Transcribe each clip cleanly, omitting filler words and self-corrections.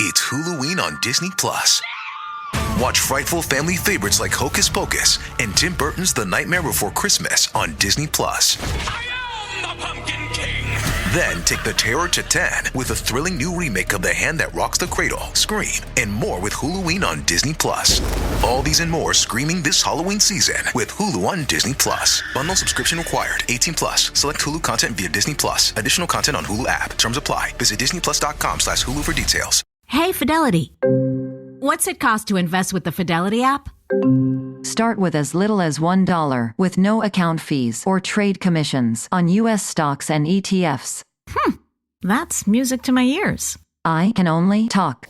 It's Huluween on Disney Plus. Watch frightful family favorites like Hocus Pocus and Tim Burton's The Nightmare Before Christmas on Disney Plus. I am the Pumpkin King! Then take the terror to 10 with a thrilling new remake of The Hand That Rocks the Cradle, Scream, and more with Huluween on Disney Plus. All these and more streaming this Halloween season with Hulu on Disney Plus. Bundle subscription required. 18 plus. Select Hulu content via Disney Plus. Additional content on Hulu app. Terms apply. Visit disneyplus.com/Hulu for details. Hey, Fidelity. What's it cost to invest with the Fidelity app? Start with as little as $1 with no account fees or trade commissions on U.S. stocks and ETFs. That's music to my ears. I can only talk.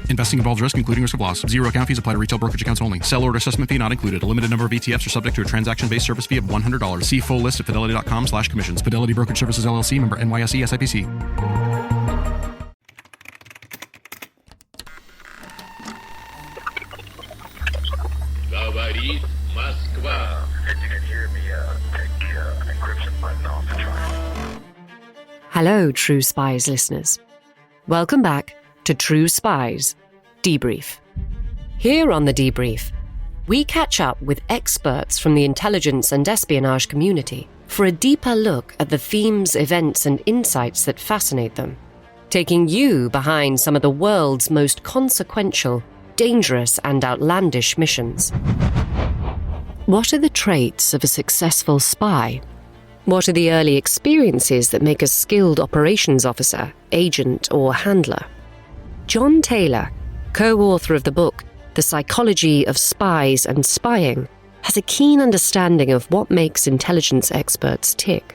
Investing involves risk, including risk of loss. Zero account fees apply to retail brokerage accounts only. Sell order assessment fee not included. A limited number of ETFs are subject to a transaction-based service fee of $100. See full list at fidelity.com/commissions. Fidelity Brokerage Services, LLC, member NYSE, SIPC. Говорит Москва. If you can hear me, take encryption button off and try. Hello, True Spies listeners. Welcome back to True Spies Debrief. Here on the Debrief, we catch up with experts from the intelligence and espionage community for a deeper look at the themes, events, and insights that fascinate them, taking you behind some of the world's most consequential, dangerous, and outlandish missions. What are the traits of a successful spy? What are the early experiences that make a skilled operations officer, agent, or handler? John Taylor, co-author of the book The Psychology of Spies and Spying, has a keen understanding of what makes intelligence experts tick.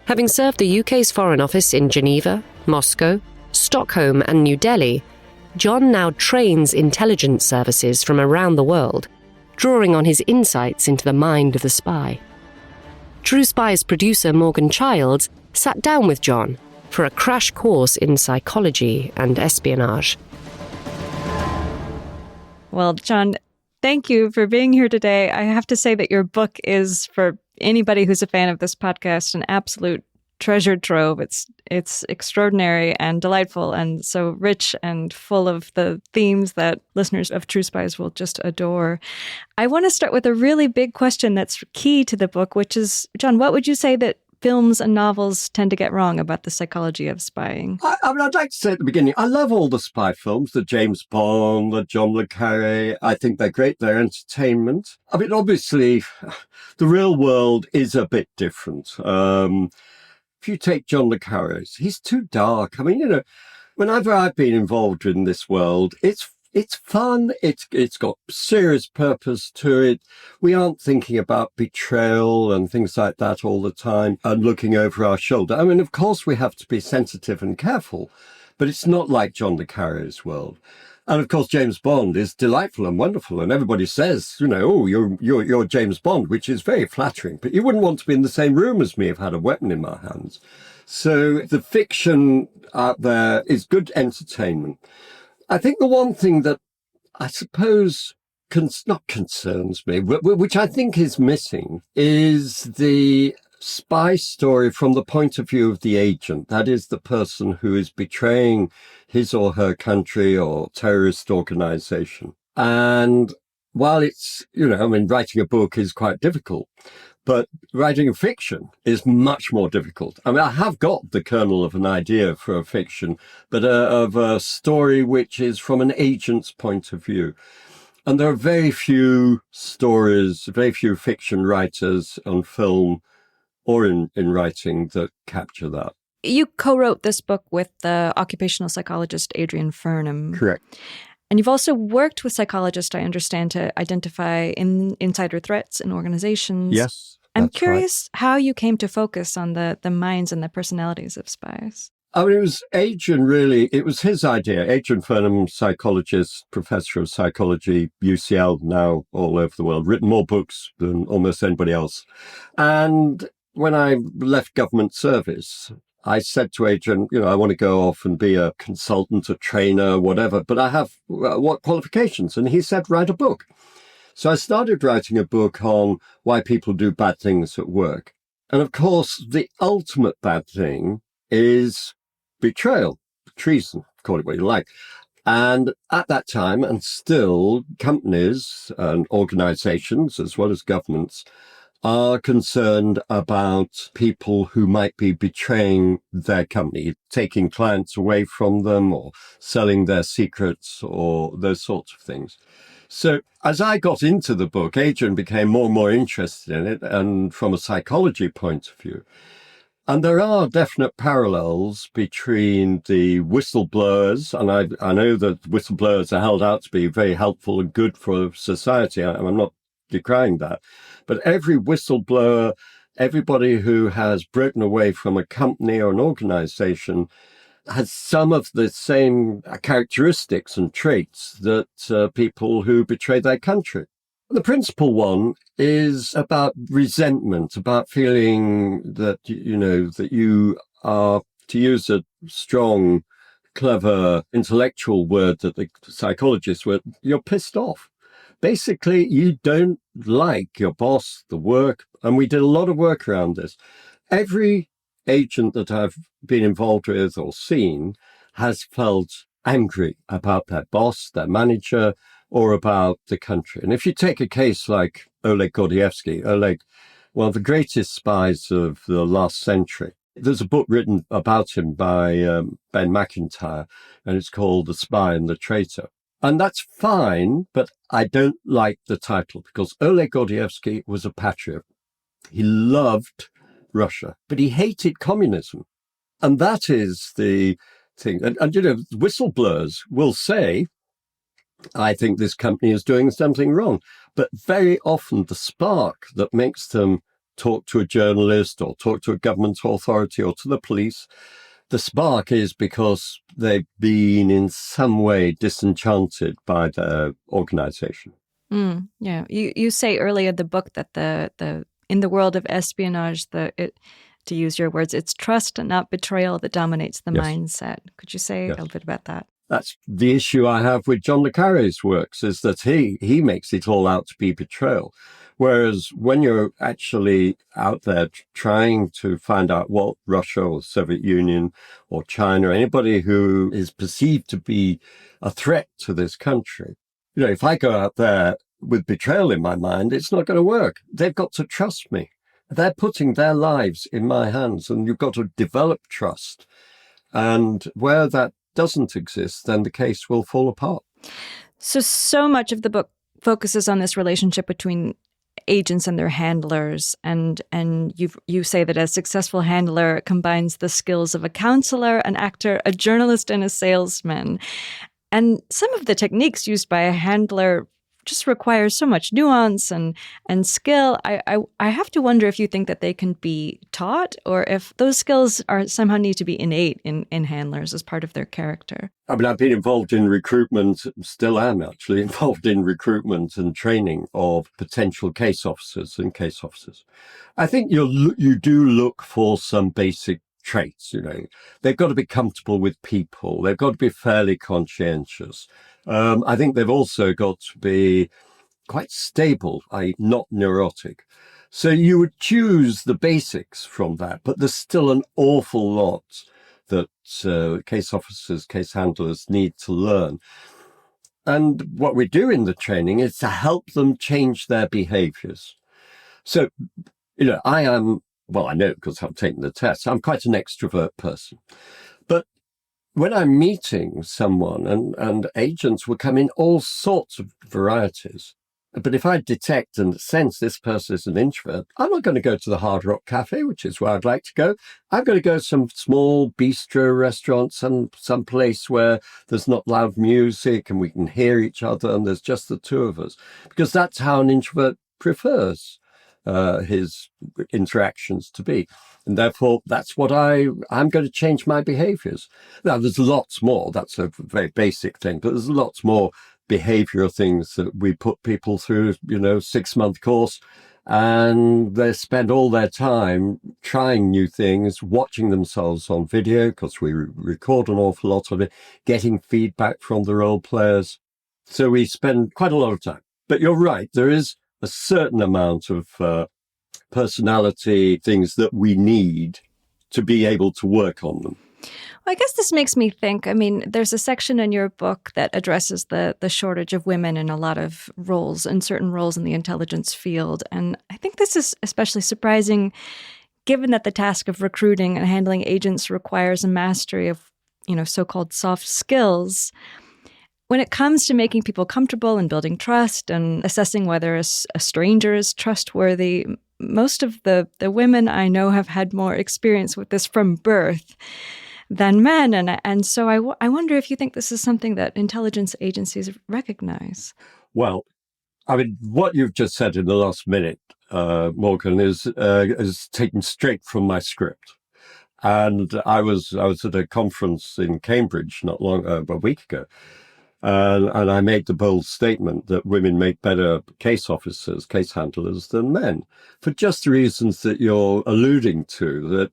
Having served the UK's Foreign Office in Geneva, Moscow, Stockholm, and New Delhi, John now trains intelligence services from around the world, drawing on his insights into the mind of the spy. True Spies producer Morgan Childs sat down with John for a crash course in psychology and espionage. Well, John, thank you for being here today. I have to say that your book is, for anybody who's a fan of this podcast, an absolute treasure trove. It's extraordinary and delightful and so rich and full of the themes that listeners of True Spies will just adore. I want to start with a really big question that's key to the book, which is, John, what would you say that films and novels tend to get wrong about the psychology of spying? I mean, I'd like to say at the beginning, I love all the spy films, the James Bond, the John le Carré. I think they're great. They're entertainment. I mean, obviously, the real world is a bit different. If you take John le Carré's, he's too dark. I mean, whenever I've been involved in this world, it's fun. It's got serious purpose to it. We aren't thinking about betrayal and things like that all the time and looking over our shoulder. I mean, of course, we have to be sensitive and careful, but it's not like John le Carré's world. And of course, James Bond is delightful and wonderful. And everybody says, oh, you're James Bond, which is very flattering. But you wouldn't want to be in the same room as me if I had a weapon in my hands. So the fiction out there is good entertainment. I think the one thing that I suppose not concerns me, which I think is missing, is the spy story from the point of view of the agent. That is the person who is betraying his or her country or terrorist organization. And while it's, writing a book is quite difficult, but writing a fiction is much more difficult. I mean, I have got the kernel of an idea for a fiction, but of a story which is from an agent's point of view. And there are very few stories, very few fiction writers on film or in writing that capture that. You co-wrote this book with the occupational psychologist Adrian Furnham. Correct. And you've also worked with psychologists, I understand, to identify insider threats in organizations. Yes, I'm curious how you came to focus on the minds and the personalities of spies. I mean, it was Adrian, really. It was his idea. Adrian Furnham, psychologist, professor of psychology, UCL, now all over the world, written more books than almost anybody else. And when I left government service, I said to Adrian, I want to go off and be a consultant, a trainer, whatever, but I have what qualifications? And he said, write a book. So I started writing a book on why people do bad things at work. And of course, the ultimate bad thing is betrayal, treason. call it what you like. And at that time, and still, companies and organizations, as well as governments, are concerned about people who might be betraying their company, taking clients away from them or selling their secrets or those sorts of things. So as I got into the book, Adrian became more and more interested in it, and from a psychology point of view. And there are definite parallels between the whistleblowers, and I know that whistleblowers are held out to be very helpful and good for society. I'm not decrying that. But every whistleblower, everybody who has broken away from a company or an organization has some of the same characteristics and traits that people who betray their country. The principal one is about resentment, about feeling that, that you are, to use a strong, clever, intellectual word that the psychologists were, you're pissed off. Basically, you don't like your boss, the work, and we did a lot of work around this. Every agent that I've been involved with or seen has felt angry about their boss, their manager, or about the country. And if you take a case like Oleg Gordievsky, one of the greatest spies of the last century, there's a book written about him by Ben McIntyre, and it's called The Spy and the Traitor. And that's fine, but I don't like the title because Oleg Gordievsky was a patriot. He loved Russia, but he hated communism. And that is the thing. And whistleblowers will say, I think this company is doing something wrong. But very often the spark that makes them talk to a journalist or talk to a government authority or to the police, the spark is because they've been in some way disenchanted by their organization. Yeah. You say earlier in the book that the in the world of espionage, to use your words, it's trust and not betrayal that dominates the mindset. Could you say a little bit about that? That's the issue I have with John le Carré's works, is that he makes it all out to be betrayal. Whereas when you're actually out there trying to find out what Russia or Soviet Union or China, or anybody who is perceived to be a threat to this country, if I go out there with betrayal in my mind, it's not going to work. They've got to trust me. They're putting their lives in my hands, and you've got to develop trust. And where that doesn't exist, then the case will fall apart. So much of the book focuses on this relationship between agents and their handlers, and you say that a successful handler combines the skills of a counselor, an actor, a journalist, and a salesman. And some of the techniques used by a handler just require so much nuance and skill. I have to wonder if you think that they can be taught, or if those skills are somehow need to be innate in handlers as part of their character. I mean, I've been involved in recruitment, still am actually involved in recruitment and training of potential case officers and case officers. I think you do look for some basic traits. They've got to be comfortable with people. They've got to be fairly conscientious. I think they've also got to be quite stable, i.e. not neurotic. So you would choose the basics from that, but there's still an awful lot that case officers, case handlers need to learn. And what we do in the training is to help them change their behaviors. So, I know because I've taken the test, I'm quite an extrovert person. But when I'm meeting someone, and agents will come in all sorts of varieties, but if I detect and sense this person is an introvert, I'm not going to go to the Hard Rock Cafe, which is where I'd like to go. I'm going to go to some small bistro restaurant, some place where there's not loud music and we can hear each other and there's just the two of us, because that's how an introvert prefers his interactions to be. And therefore, that's what I'm going to change my behaviors. Now, there's lots more. That's a very basic thing, but there's lots more behavioral things that we put people through, 6-month course, and they spend all their time trying new things, watching themselves on video, because we record an awful lot of it, getting feedback from the role players. So we spend quite a lot of time. But you're right, there is a certain amount of personality things that we need to be able to work on them. I guess this makes me think, I mean, there's a section in your book that addresses the shortage of women in a lot of roles, in certain roles in the intelligence field. And I think this is especially surprising, given that the task of recruiting and handling agents requires a mastery of, so-called soft skills. When it comes to making people comfortable and building trust and assessing whether a stranger is trustworthy, most of the women I know have had more experience with this from birth than men. And so I wonder if you think this is something that intelligence agencies recognize. Well, I mean, what you've just said in the last minute, Morgan, is taken straight from my script. And I was at a conference in Cambridge not long, a week ago. And I made the bold statement that women make better case officers, case handlers than men, for just the reasons that you're alluding to, that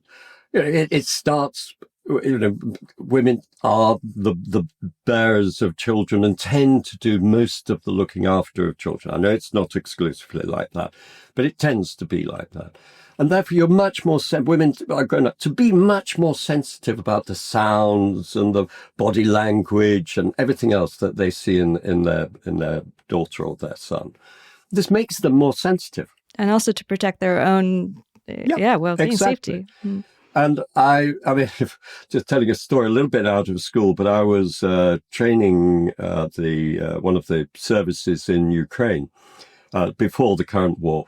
it starts, women are the bearers of children and tend to do most of the looking after of children. I know it's not exclusively like that, but it tends to be like that. And therefore, you're much more, women are grown up to be much more sensitive about the sounds and the body language and everything else that they see in their daughter or their son. This makes them more sensitive. And also to protect their own, well-being, exactly. Safety. And I mean, just telling a story a little bit out of school, but I was training one of the services in Ukraine before the current war,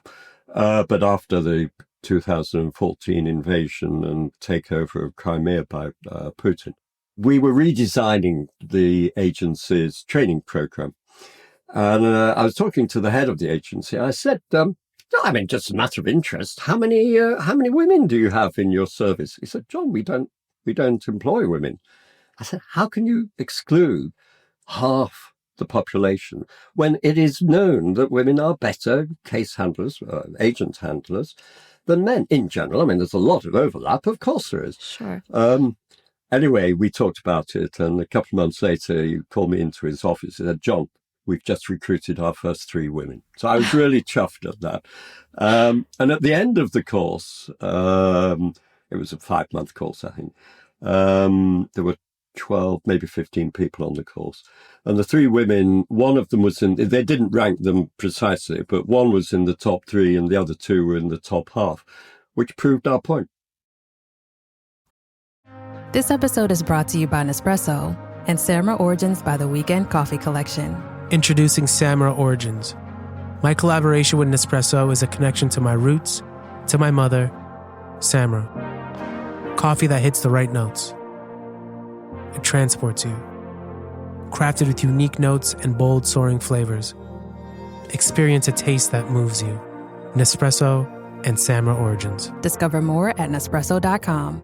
but after the 2014 invasion and takeover of Crimea by Putin. We were redesigning the agency's training program. And I was talking to the head of the agency. I said, just a matter of interest, how many women do you have in your service? He said, John, we don't employ women. I said, how can you exclude half the population when it is known that women are better case handlers, agent handlers, than men in general? I mean, there's a lot of overlap. Of course there is. Sure. Anyway, we talked about it, and a couple of months later, he called me into his office and said, John, we've just recruited our first 3 women. So I was really chuffed at that. And at the end of the course, it was a 5-month course, I think, there were 12, maybe 15 people on the course. And the 3 women, one of them was they didn't rank them precisely, but one was in the top 3 and the other 2 were in the top half, which proved our point. This episode is brought to you by Nespresso and Samra Origins by the Weekend Coffee Collection. Introducing Samra Origins. My collaboration with Nespresso is a connection to my roots, to my mother, Samra. Coffee that hits the right notes. It transports you. Crafted with unique notes and bold, soaring flavors. Experience a taste that moves you. Nespresso and Samra Origins. Discover more at Nespresso.com.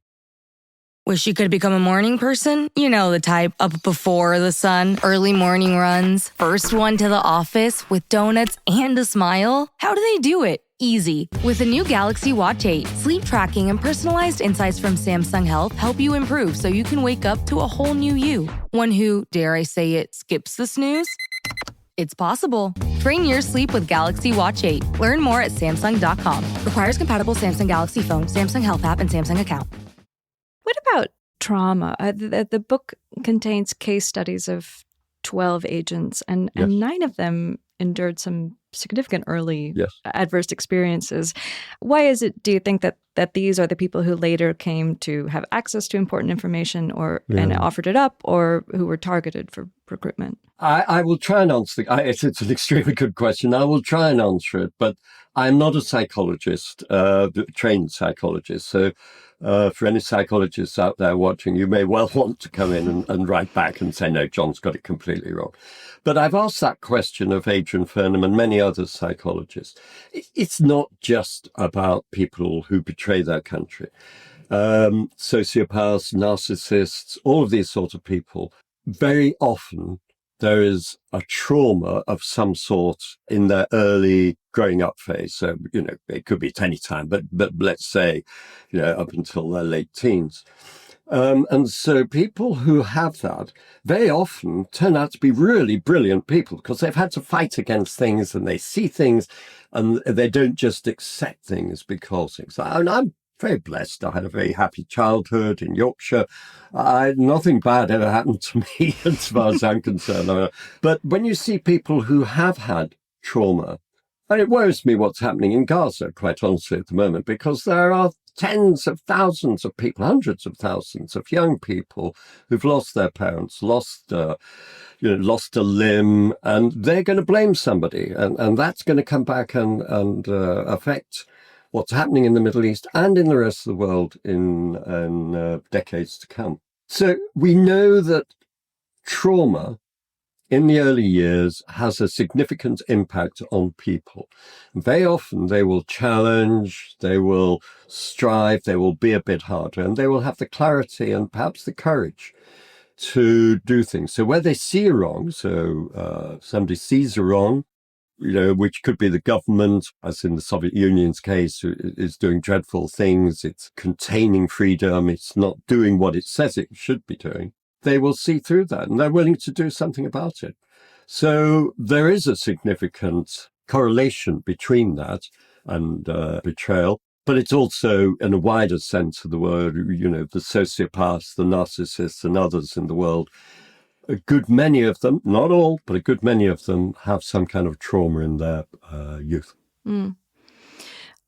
Wish you could become a morning person? You know the type, up before the sun, early morning runs, first one to the office with donuts and a smile. How do they do it? Easy. With the new Galaxy Watch 8, sleep tracking and personalized insights from Samsung Health help you improve so you can wake up to a whole new you. One who, dare I say it, skips the snooze? It's possible. Train your sleep with Galaxy Watch 8. Learn more at Samsung.com. Requires compatible Samsung Galaxy phone, Samsung Health app, and Samsung account. What about trauma? The book contains case studies of 12 agents, and 9 of them endured some significant early adverse experiences. Why is it, do you think, that these are the people who later came to have access to important information and offered it up, or who were targeted for recruitment? I will try and answer. It's an extremely good question. I will try and answer it, but I'm not a psychologist, trained psychologist. So for any psychologists out there watching, you may well want to come in and write back and say, no, John's got it completely wrong. But I've asked that question of Adrian Furnham and many other psychologists. It's not just about people who betray their country. Sociopaths, narcissists, all of these sorts of people. Very often there is a trauma of some sort in their early growing up phase. So, it could be at any time, but let's say, up until their late teens. And so people who have that very often turn out to be really brilliant people because they've had to fight against things and they see things and they don't just accept things because things. And very blessed. I had a very happy childhood in Yorkshire. Nothing bad ever happened to me as far as I'm concerned. But when you see people who have had trauma, and it worries me what's happening in Gaza, quite honestly, at the moment, because there are tens of thousands of people, hundreds of thousands of young people who've lost their parents, lost a limb, and they're going to blame somebody. And that's going to come back and affect what's happening in the Middle East and in the rest of the world in decades to come. So we know that trauma in the early years has a significant impact on people. Very often they will challenge, they will strive, they will be a bit harder, and they will have the clarity and perhaps the courage to do things. So where they see a wrong, somebody sees a wrong, which could be the government, as in the Soviet Union's case, is doing dreadful things, it's containing freedom, it's not doing what it says it should be doing. They will see through that and they're willing to do something about it. So there is a significant correlation between that and betrayal, but it's also, in a wider sense of the word, the sociopaths, the narcissists and others in the world. A good many of them, not all, but a good many of them have some kind of trauma in their youth. Mm.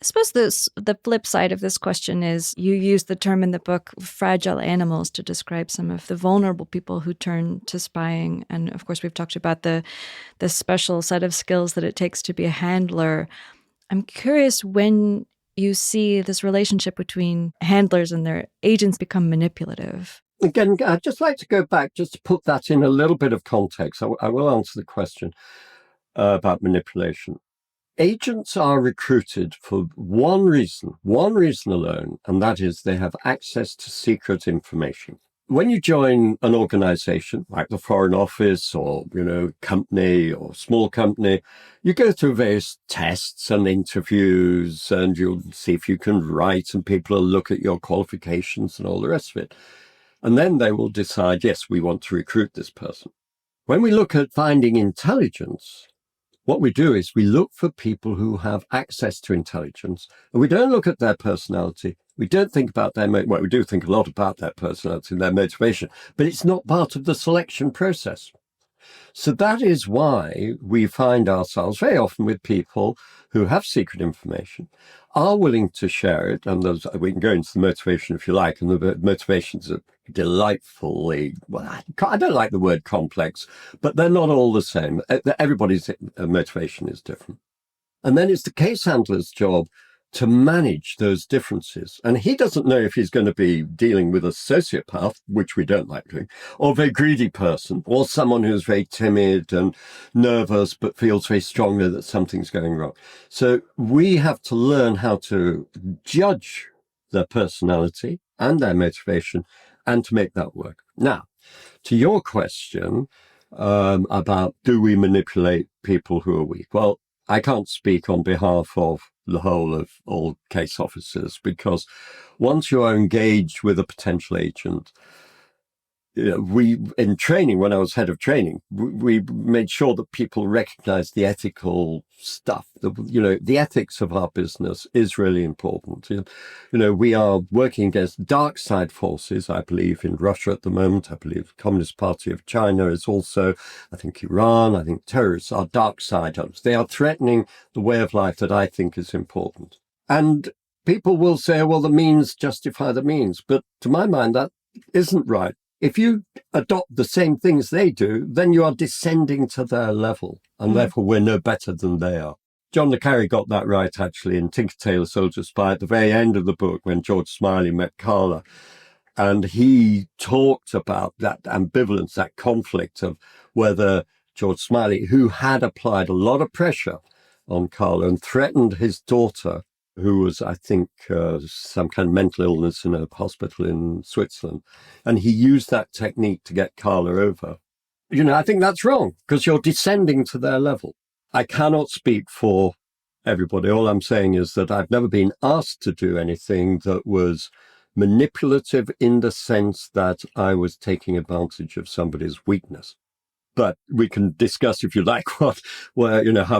I suppose the flip side of this question is you use the term in the book fragile animals to describe some of the vulnerable people who turn to spying. And of course, we've talked about the special set of skills that it takes to be a handler. I'm curious when you see this relationship between handlers and their agents become manipulative. Again, I'd just like to go back just to put that in a little bit of context. I will answer the question about manipulation. Agents are recruited for one reason alone, and that is they have access to secret information. When you join an organization like the Foreign Office or, company or small company, you go through various tests and interviews and you'll see if you can write and people will look at your qualifications and all the rest of it. And then they will decide, yes, we want to recruit this person. When we look at finding intelligence, what we do is we look for people who have access to intelligence, and we don't look at their personality. We don't think about we do think a lot about their personality and their motivation, but it's not part of the selection process. So that is why we find ourselves very often with people who have secret information, are willing to share it, and we can go into the motivation if you like, and the motivations are delightfully, I don't like the word complex, but they're not all the same. Everybody's motivation is different. And then it's the case handler's job to manage those differences. And he doesn't know if he's going to be dealing with a sociopath, which we don't like doing, or a very greedy person, or someone who's very timid and nervous, but feels very strongly that something's going wrong. So we have to learn how to judge their personality and their motivation and to make that work. Now, to your question about do we manipulate people who are weak? Well, I can't speak on behalf of the whole of all case officers, because once you are engaged with a potential agent, in training, when I was head of training, we made sure that people recognized the ethical stuff. The ethics of our business is really important. We are working against dark side forces, I believe, in Russia at the moment. I believe the Communist Party of China is also, I think Iran, I think terrorists are dark side. They are threatening the way of life that I think is important. And people will say, well, the means justify the means. But to my mind, that isn't right. If you adopt the same things they do, then you are descending to their level, and therefore we're no better than they are. John le Carre got that right, actually, in Tinker Tailor Soldier Spy at the very end of the book when George Smiley met Carla. And he talked about that ambivalence, that conflict of whether George Smiley, who had applied a lot of pressure on Carla and threatened his daughter, who was, I think, some kind of mental illness in a hospital in Switzerland. And he used that technique to get Carla over. I think that's wrong, because you're descending to their level. I cannot speak for everybody. All I'm saying is that I've never been asked to do anything that was manipulative in the sense that I was taking advantage of somebody's weakness. But we can discuss, if you like, how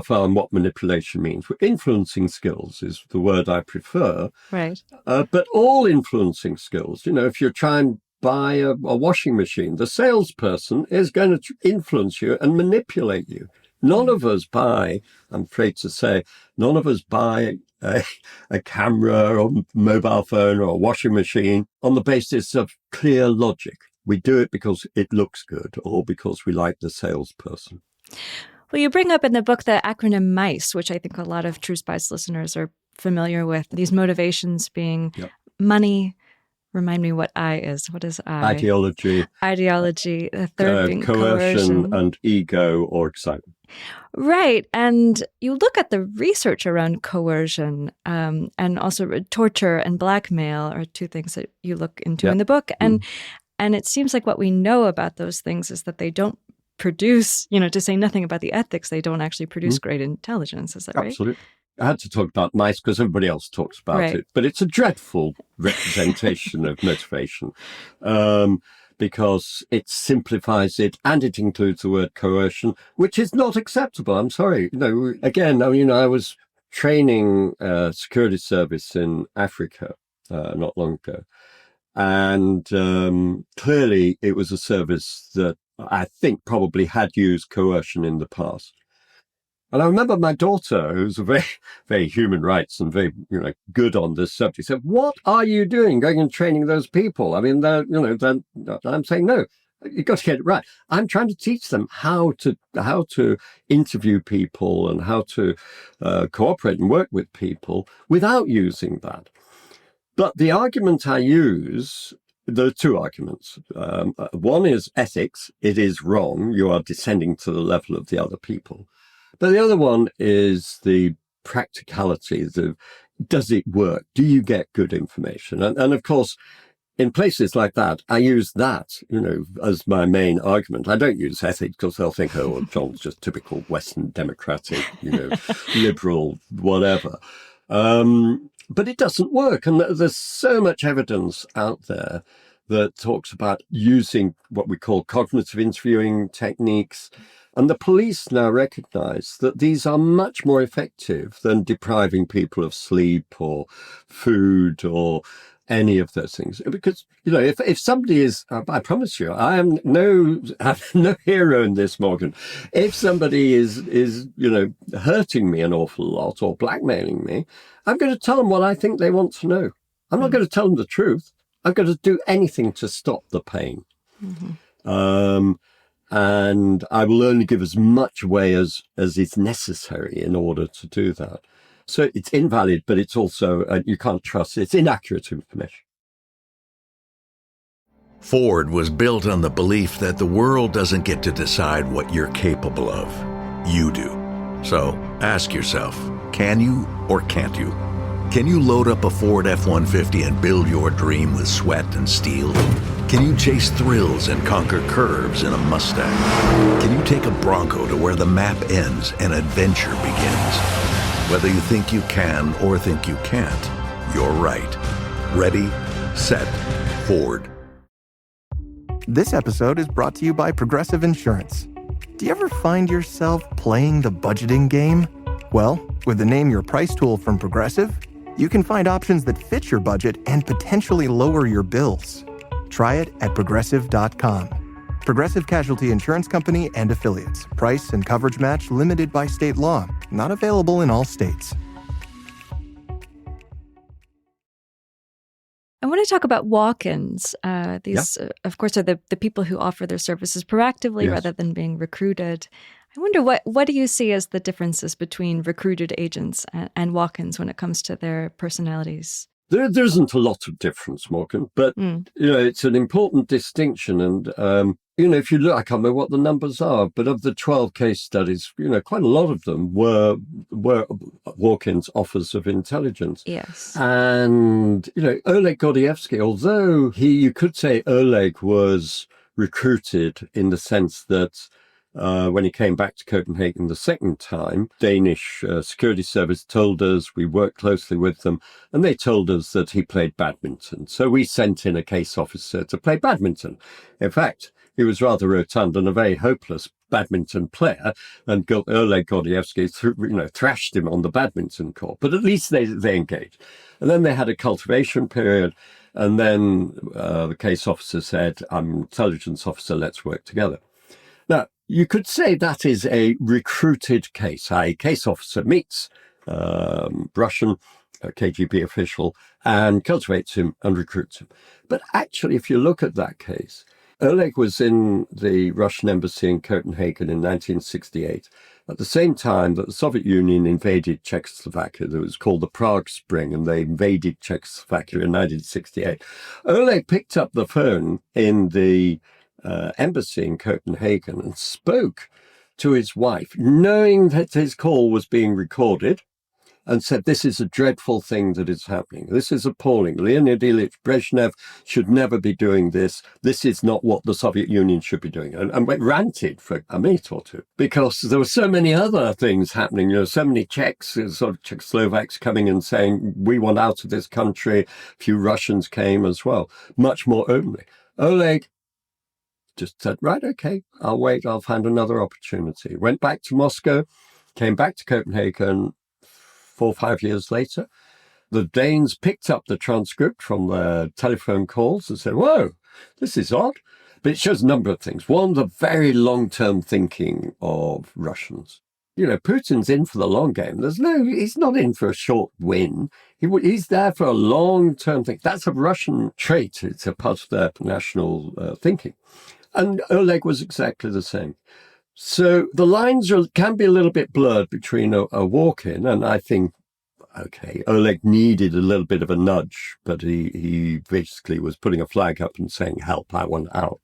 far and what manipulation means. Influencing skills is the word I prefer. Right. But all influencing skills, if you're trying to buy a washing machine, the salesperson is going to influence you and manipulate you. None of us buy, I'm afraid to say, a camera or mobile phone or a washing machine on the basis of clear logic. We do it because it looks good or because we like the salesperson. Well, you bring up in the book the acronym MICE, which I think a lot of True Spies listeners are familiar with. These motivations being money. Remind me what I is. What is I? Ideology. The third being coercion and ego or excitement. Right. And you look at the research around coercion and also torture and blackmail are two things that you look into in the book. And it seems like what we know about those things is that they don't produce, to say nothing about the ethics, they don't actually produce great intelligence. Is that right? Absolutely. I had to talk about mice because everybody else talks about it, but it's a dreadful representation of motivation because it simplifies it and it includes the word coercion, which is not acceptable. I'm sorry. I was training security service in Africa not long ago. And clearly it was a service that I think probably had used coercion in the past. And I remember my daughter, who's a very, very human rights and very, good on this subject, said, "What are you doing going and training those people? I mean, I'm saying, no, you've got to get it right. I'm trying to teach them how to interview people and how to cooperate and work with people without using that." But the argument I use, there are two arguments. One is ethics. It is wrong. You are descending to the level of the other people. But the other one is the practicality. Does it work? Do you get good information? And of course, in places like that, I use that, as my main argument. I don't use ethics because they'll think, oh, well, John's just typical Western democratic, liberal, whatever. But it doesn't work. And there's so much evidence out there that talks about using what we call cognitive interviewing techniques. And the police now recognize that these are much more effective than depriving people of sleep or food or any of those things. Because, if somebody is, I promise you, I'm no hero in this, Morgan. If somebody is hurting me an awful lot or blackmailing me, I'm going to tell them what I think they want to know. I'm not going to tell them the truth. I'm going to do anything to stop the pain. Mm-hmm. And I will only give as much away as is necessary in order to do that. So it's invalid, but it's also, you can't trust it. It's inaccurate information. Ford was built on the belief that the world doesn't get to decide what you're capable of. You do. So ask yourself, can you or can't you? Can you load up a Ford F-150 and build your dream with sweat and steel? Can you chase thrills and conquer curves in a Mustang? Can you take a Bronco to where the map ends and adventure begins? Whether you think you can or think you can't, you're right. Ready, set, Ford. This episode is brought to you by Progressive Insurance. Do you ever find yourself playing the budgeting game? Well, with the Name Your Price tool from Progressive, you can find options that fit your budget and potentially lower your bills. Try it at Progressive.com. Progressive Casualty Insurance Company and Affiliates. Price and coverage match limited by state law. Not available in all states. I want to talk about walk-ins. These, of course, are the people who offer their services proactively rather than being recruited. I wonder, what do you see as the differences between recruited agents and walk-ins when it comes to their personalities? There isn't a lot of difference, Morgan, but it's an important distinction. And if you look, I can't remember what the numbers are, but of the 12 case studies, quite a lot of them were walk-ins offers of intelligence. Yes. And Oleg Gordievsky, although you could say Oleg was recruited in the sense that when he came back to Copenhagen the second time, Danish security service told us, we worked closely with them, and they told us that he played badminton. So we sent in a case officer to play badminton. In fact, He was rather rotund and a very hopeless badminton player, and Oleg Gordievsky thrashed him on the badminton court. But at least they engaged. And then they had a cultivation period, and then the case officer said, I'm an intelligence officer, let's work together. Now, you could say that is a recruited case. A case officer meets Russian KGB official and cultivates him and recruits him. But actually, if you look at that case, Oleg was in the Russian embassy in Copenhagen in 1968, at the same time that the Soviet Union invaded Czechoslovakia. It was called the Prague Spring, and they invaded Czechoslovakia in 1968. Oleg picked up the phone in the embassy in Copenhagen and spoke to his wife, knowing that his call was being recorded, and said, this is a dreadful thing that is happening. This is appalling. Leonid Ilyich Brezhnev should never be doing this. This is not what the Soviet Union should be doing. And ranted for a minute or two, because there were so many other things happening. So many Czechs, sort of Czechoslovaks coming and saying, we want out of this country. A few Russians came as well, much more openly. Oleg just said, right, okay, I'll wait. I'll find another opportunity. Went back to Moscow, came back to Copenhagen 4 or 5 years later. The Danes picked up the transcript from their telephone calls and said, whoa, this is odd. But it shows a number of things. One, the very long-term thinking of Russians. Putin's in for the long game. He's not in for a short win. He's there for a long-term thing. That's a Russian trait. It's a part of their national thinking. And Oleg was exactly the same. So the lines can be a little bit blurred between a walk-in, and I think, okay, Oleg needed a little bit of a nudge, but he basically was putting a flag up and saying, help, I want out.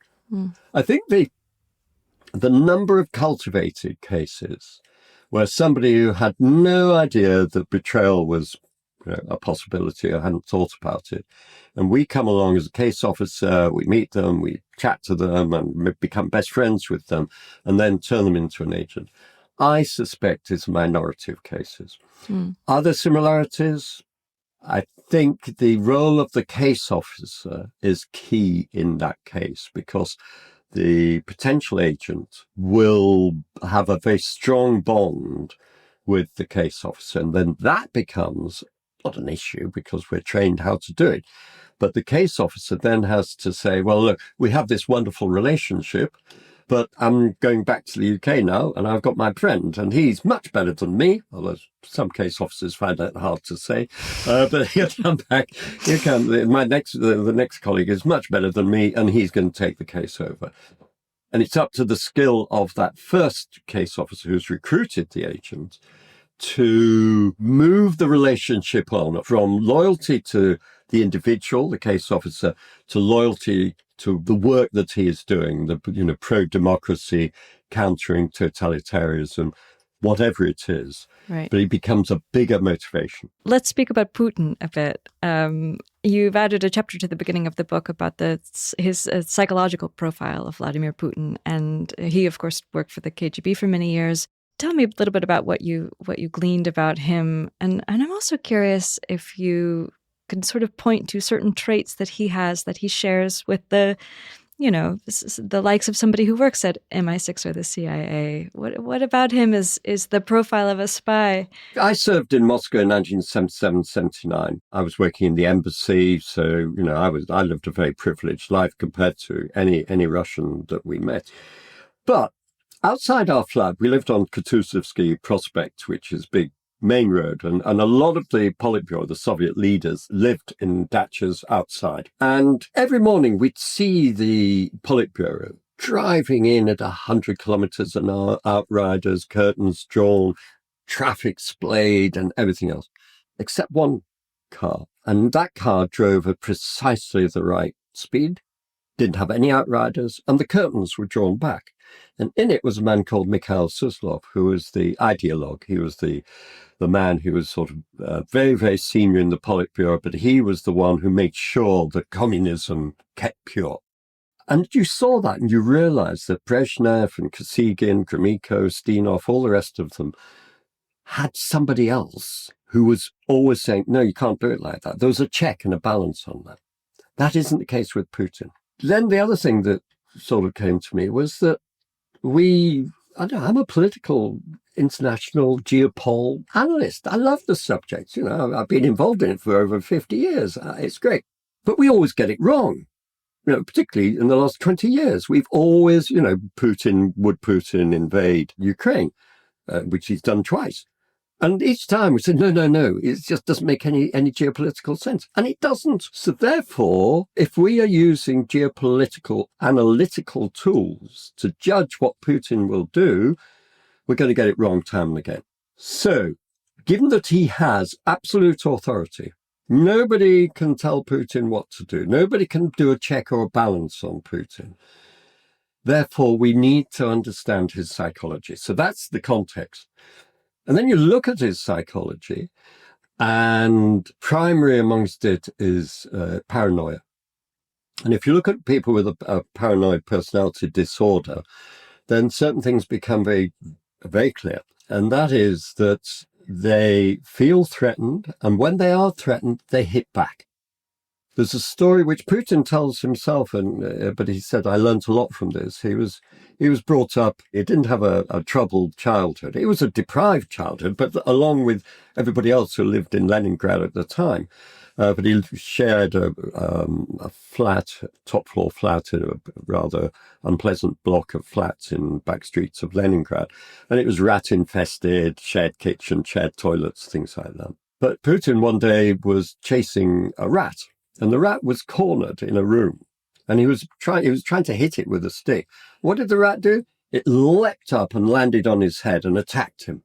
I think the number of cultivated cases where somebody who had no idea that betrayal was a possibility or hadn't thought about it, and we come along as a case officer, we meet them, we chat to them and become best friends with them, and then turn them into an agent, I suspect is a minority of cases. Are there similarities? I think the role of the case officer is key in that case, because the potential agent will have a very strong bond with the case officer, and then that becomes not an issue because we're trained how to do it. But the case officer then has to say, well, look, we have this wonderful relationship, but I'm going back to the UK now, and I've got my friend, and he's much better than me, although some case officers find that hard to say. But he'll come back. The next colleague is much better than me, and he's going to take the case over. And it's up to the skill of that first case officer who's recruited the agent to move the relationship on from loyalty to the individual, the case officer, to loyalty to the work that he is doing, the pro-democracy, countering totalitarianism, whatever it is. Right. But it becomes a bigger motivation. Let's speak about Putin a bit. You've added a chapter to the beginning of the book about his psychological profile of Vladimir Putin, and he, of course, worked for the KGB for many years. Tell me a little bit about what you gleaned about him, and I'm also curious if you can sort of point to certain traits that he has that he shares with the likes of somebody who works at MI6 or the CIA. What about him is the profile of a spy? I served in Moscow in 1977-79. I was working in the embassy, so I lived a very privileged life compared to any Russian that we met. But outside our flat, we lived on Kutuzovsky Prospect, which is big main road, and a lot of the Politburo, the Soviet leaders, lived in dachas outside. And every morning we'd see the Politburo driving in at 100 kilometers an hour, outriders, curtains drawn, traffic splayed and everything else, except one car. And that car drove at precisely the right speed, didn't have any outriders, and the curtains were drawn back. And in it was a man called Mikhail Suslov, who was the ideologue. He was the man who was sort of very, very senior in the Politburo, but he was the one who made sure that communism kept pure. And you saw that, and you realized that Brezhnev and Kosygin, Gromyko, Stinov, all the rest of them had somebody else who was always saying, no, you can't do it like that. There was a check and a balance on that. That isn't the case with Putin. Then the other thing that sort of came to me was that I'm a political international geopol analyst. I love the subject. I've been involved in it for over 50 years. It's great. But we always get it wrong. Particularly in the last 20 years, we've always, Putin invade Ukraine, which he's done twice. And each time we said, no, it just doesn't make any geopolitical sense. And it doesn't. So therefore, if we are using geopolitical analytical tools to judge what Putin will do, we're going to get it wrong time and again. So given that he has absolute authority, nobody can tell Putin what to do. Nobody can do a check or a balance on Putin. Therefore, we need to understand his psychology. So that's the context. And then you look at his psychology, and primary amongst it is paranoia. And if you look at people with a paranoid personality disorder, then certain things become very, very clear. And that is that they feel threatened, and when they are threatened, they hit back. There's a story which Putin tells himself, but he said, I learned a lot from this. He was brought up, he didn't have a troubled childhood. It was a deprived childhood, but along with everybody else who lived in Leningrad at the time. But he shared a flat, top floor flat in a rather unpleasant block of flats in back streets of Leningrad. And it was rat infested, shared kitchen, shared toilets, things like that. But Putin one day was chasing a rat, and the rat was cornered in a room. And he was trying to hit it with a stick. What did the rat do? It leapt up and landed on his head and attacked him.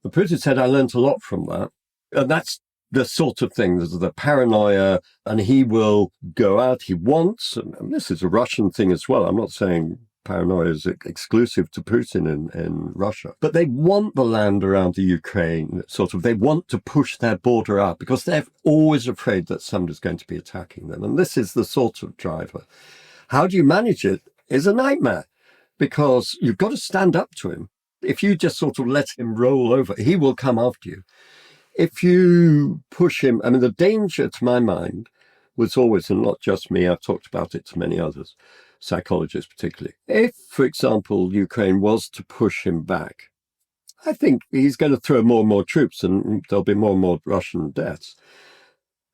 And Putin said, I learned a lot from that. And that's the sort of thing, the paranoia, and he will go out, he wants, and this is a Russian thing as well. I'm not saying paranoia is exclusive to Putin in Russia, but they want the land around the Ukraine, they want to push their border out because they're always afraid that somebody's going to be attacking them. And this is the sort of driver. How do you manage it is a nightmare because you've got to stand up to him. If you just let him roll over, he will come after you. If you push him, the danger to my mind was always, and not just me, I've talked about it to many others, psychologists particularly. If, for example, Ukraine was to push him back, I think he's going to throw more and more troops and there'll be more and more Russian deaths.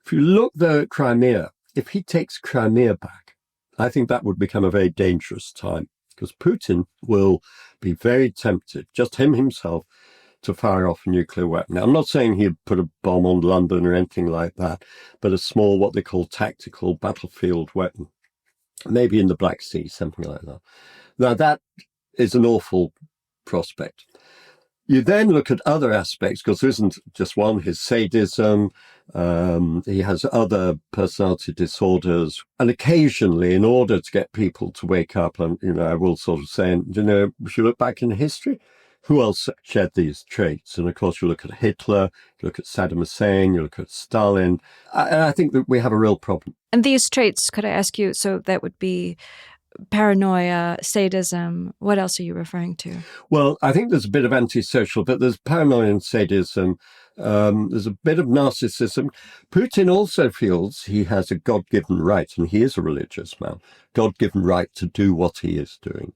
If you look though at Crimea, if he takes Crimea back, I think that would become a very dangerous time because Putin will be very tempted, just him himself, to fire off a nuclear weapon. Now, I'm not saying he'd put a bomb on London or anything like that, but a small, what they call tactical battlefield weapon, maybe in the Black Sea, something like that. Now, that is an awful prospect. You then look at other aspects, because there isn't just one, his sadism, he has other personality disorders, and occasionally, in order to get people to wake up, and I will say, if you look back in history, who else shared these traits? And of course, you look at Hitler, you look at Saddam Hussein, you look at Stalin. And I think that we have a real problem. And these traits, could I ask you, so that would be paranoia, sadism. What else are you referring to? Well, I think there's a bit of antisocial, but there's paranoia and sadism. There's a bit of narcissism. Putin also feels he has a God-given right, and he is a religious man, God-given right to do what he is doing.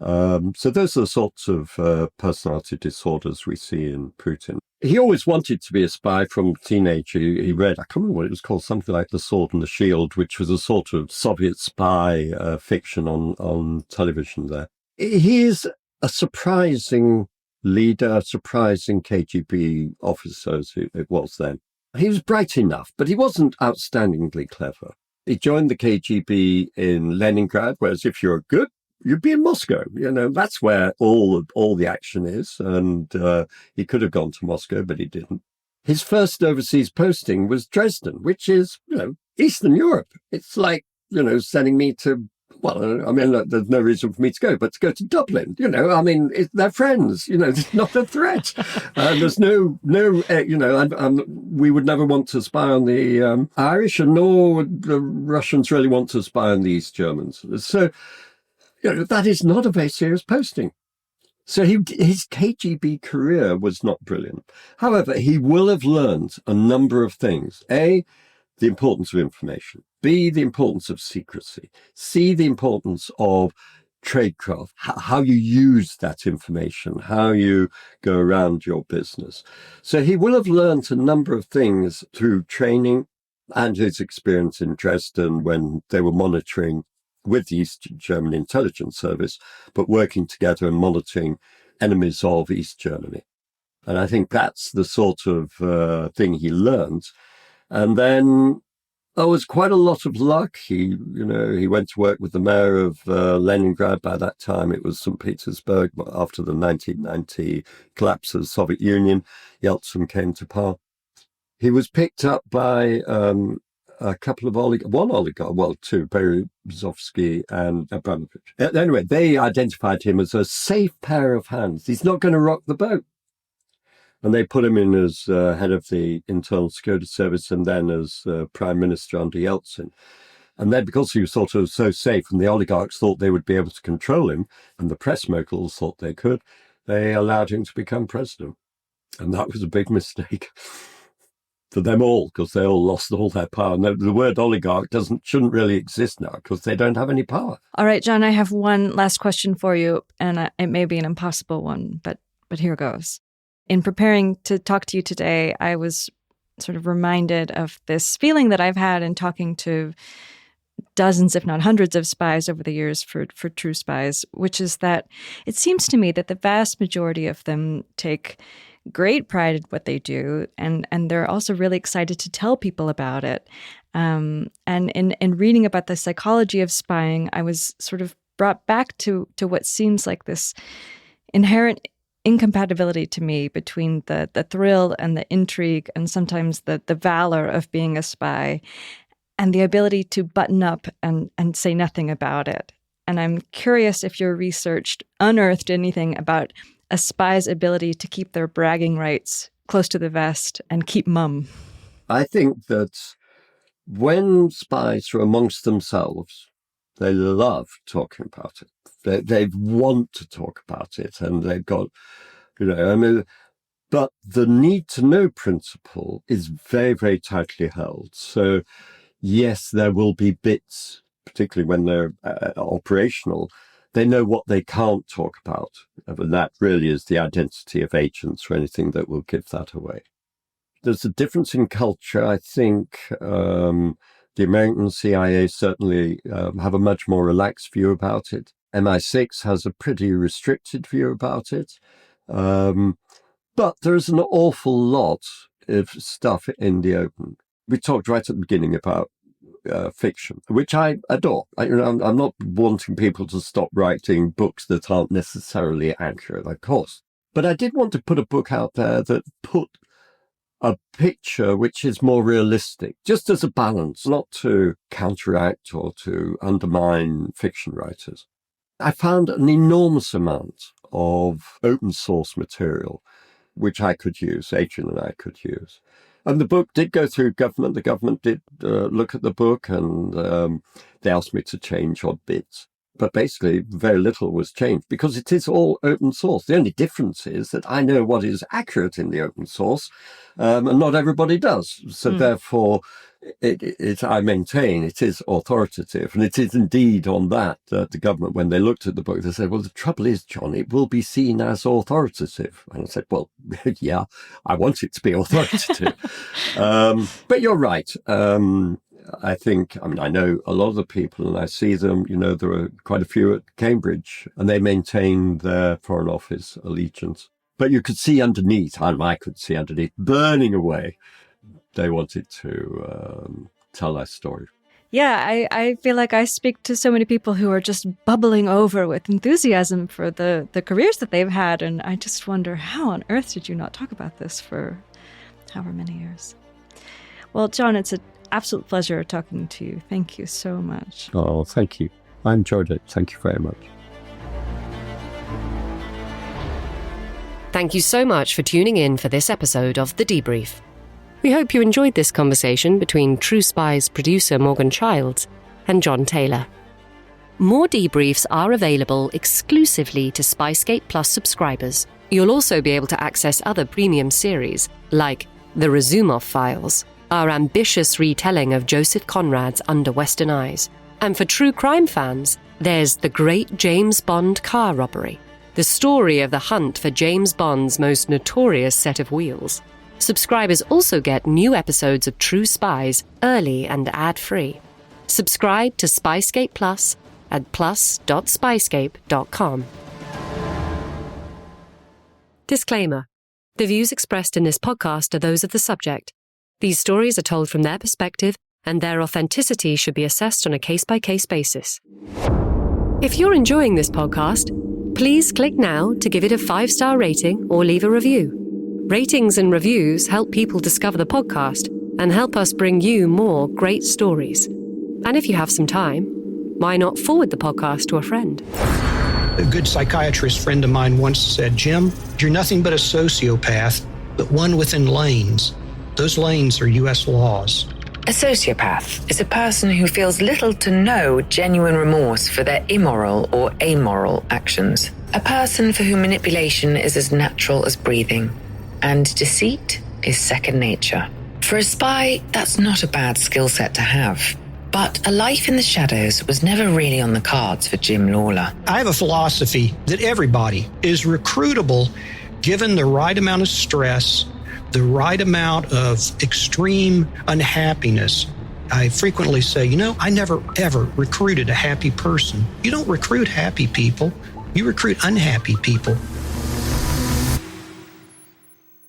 So those are the sorts of personality disorders we see in Putin. He always wanted to be a spy from teenage. He read, I can't remember what it was called, something like The Sword and the Shield, which was a sort of Soviet spy fiction on television there. He is a surprising leader, surprising KGB officer, as it was then. He was bright enough, but he wasn't outstandingly clever. He joined the KGB in Leningrad, whereas if you're good, you'd be in Moscow. That's where all the action is. And he could have gone to Moscow, but he didn't. His first overseas posting was Dresden, which is, Eastern Europe. It's like, sending me to, look, there's no reason for me to go, but to go to Dublin, they're friends, it's not a threat. There's no, we would never want to spy on the Irish, and nor would the Russians really want to spy on the East Germans. So, that is not a very serious posting. So his KGB career was not brilliant. However, he will have learned a number of things. A, the importance of information. B, the importance of secrecy. C, the importance of tradecraft, how you use that information, how you go around your business. So he will have learned a number of things through training and his experience in Dresden when they were monitoring with the East German Intelligence Service, but working together and monitoring enemies of East Germany. And I think that's the sort of thing he learned. And then there was quite a lot of luck. He went to work with the mayor of Leningrad. By that time, it was St. Petersburg. But after the 1990 collapse of the Soviet Union, Yeltsin came to power. He was picked up by a couple of two, Berezovsky and Abramovich. Anyway, they identified him as a safe pair of hands. He's not going to rock the boat. And they put him in as head of the Internal Security Service and then as Prime Minister under Yeltsin. And then because he was sort of so safe and the oligarchs thought they would be able to control him, and the press moguls thought they could, they allowed him to become president. And that was a big mistake for them all, because they all lost all their power. And the word oligarch shouldn't really exist now because they don't have any power. All right, John, I have one last question for you, and it may be an impossible one, but here goes. In preparing to talk to you today, I was sort of reminded of this feeling that I've had in talking to dozens, if not hundreds, of spies over the years for True Spies, which is that it seems to me that the vast majority of them take great pride in what they do, and they're also really excited to tell people about it. And in reading about the psychology of spying, I was sort of brought back to what seems like this inherent incompatibility to me between the thrill and the intrigue and sometimes the valor of being a spy and the ability to button up and say nothing about it. And I'm curious if your research unearthed anything about a spy's ability to keep their bragging rights close to the vest and keep mum. I think that when spies are amongst themselves, they love talking about it. They want to talk about it, and they've got, but the need to know principle is very, very tightly held. So yes, there will be bits, particularly when they're operational, they know what they can't talk about. And that really is the identity of agents or anything that will give that away. There's a difference in culture. I think the American CIA certainly have a much more relaxed view about it. MI6 has a pretty restricted view about it. But there's an awful lot of stuff in the open. We talked right at the beginning about fiction, which I adore. I'm not wanting people to stop writing books that aren't necessarily accurate, of course. But I did want to put a book out there that put a picture which is more realistic, just as a balance, not to counteract or to undermine fiction writers. I found an enormous amount of open source material which I could use, Adrian and I could use. And the book did go through government. The government did look at the book, and they asked me to change odd bits. But basically, very little was changed because it is all open source. The only difference is that I know what is accurate in the open source, and not everybody does. So therefore, I maintain it is authoritative. And it is indeed on that the government, when they looked at the book, they said, well, the trouble is, John, it will be seen as authoritative. And I said, well, yeah, I want it to be authoritative. But you're right. I know a lot of the people, and I see them, there are quite a few at Cambridge, and they maintain their Foreign Office allegiance. But you could see underneath, I could see underneath, burning away. They wanted to tell their story. Yeah, I feel like I speak to so many people who are just bubbling over with enthusiasm for the careers that they've had, and I just wonder, how on earth did you not talk about this for however many years? Well, John, it's an absolute pleasure talking to you. Thank you so much. Oh, thank you. I enjoyed it. Thank you very much. Thank you so much for tuning in for this episode of The Debrief. We hope you enjoyed this conversation between True Spies producer Morgan Childs and John Taylor. More debriefs are available exclusively to SPYSCAPE Plus subscribers. You'll also be able to access other premium series like The Razumov Files, our ambitious retelling of Joseph Conrad's Under Western Eyes. And for true crime fans, there's The Great James Bond Car Robbery, the story of the hunt for James Bond's most notorious set of wheels. Subscribers also get new episodes of True Spies early and ad-free. Subscribe to SPYSCAPE Plus at plus.spyscape.com. Disclaimer. The views expressed in this podcast are those of the subject. These stories are told from their perspective, and their authenticity should be assessed on a case-by-case basis. If you're enjoying this podcast, please click now to give it a 5-star rating or leave a review. Ratings and reviews help people discover the podcast and help us bring you more great stories. And if you have some time, why not forward the podcast to a friend? A good psychiatrist friend of mine once said, "Jim, you're nothing but a sociopath, but one within lanes. Those lanes are U.S. laws." A sociopath is a person who feels little to no genuine remorse for their immoral or amoral actions. A person for whom manipulation is as natural as breathing, and deceit is second nature. For a spy, that's not a bad skill set to have. But a life in the shadows was never really on the cards for Jim Lawler. I have a philosophy that everybody is recruitable given the right amount of stress, the right amount of extreme unhappiness. I frequently say, I never ever recruited a happy person. You don't recruit happy people, you recruit unhappy people.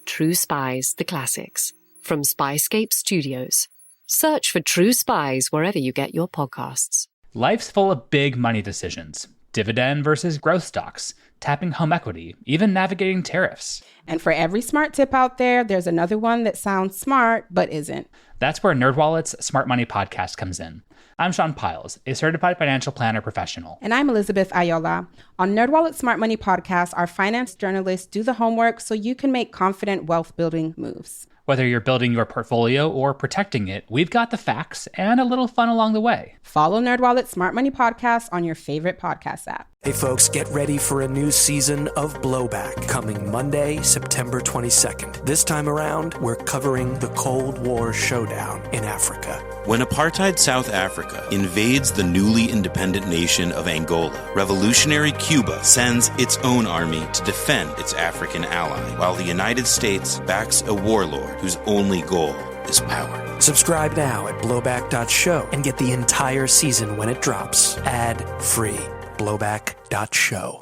True Spies, the classics, from SPYSCAPE Studios. Search for True Spies wherever you get your podcasts. Life's full of big money decisions. Dividend versus growth stocks, tapping home equity, even navigating tariffs. And for every smart tip out there, there's another one that sounds smart but isn't. That's where NerdWallet's Smart Money podcast comes in. I'm Sean Piles, a certified financial planner professional. And I'm Elizabeth Ayola. On NerdWallet's Smart Money podcast, our finance journalists do the homework so you can make confident wealth-building moves. Whether you're building your portfolio or protecting it, we've got the facts and a little fun along the way. Follow NerdWallet's Smart Money podcast on your favorite podcast app. Hey folks, get ready for a new season of Blowback coming Monday, September 22nd. This time around, we're covering the Cold War showdown in Africa. When apartheid South Africa invades the newly independent nation of Angola, revolutionary Cuba sends its own army to defend its African ally, while the United States backs a warlord whose only goal is power. Subscribe now at blowback.show and get the entire season when it drops, ad-free. Blowback.show.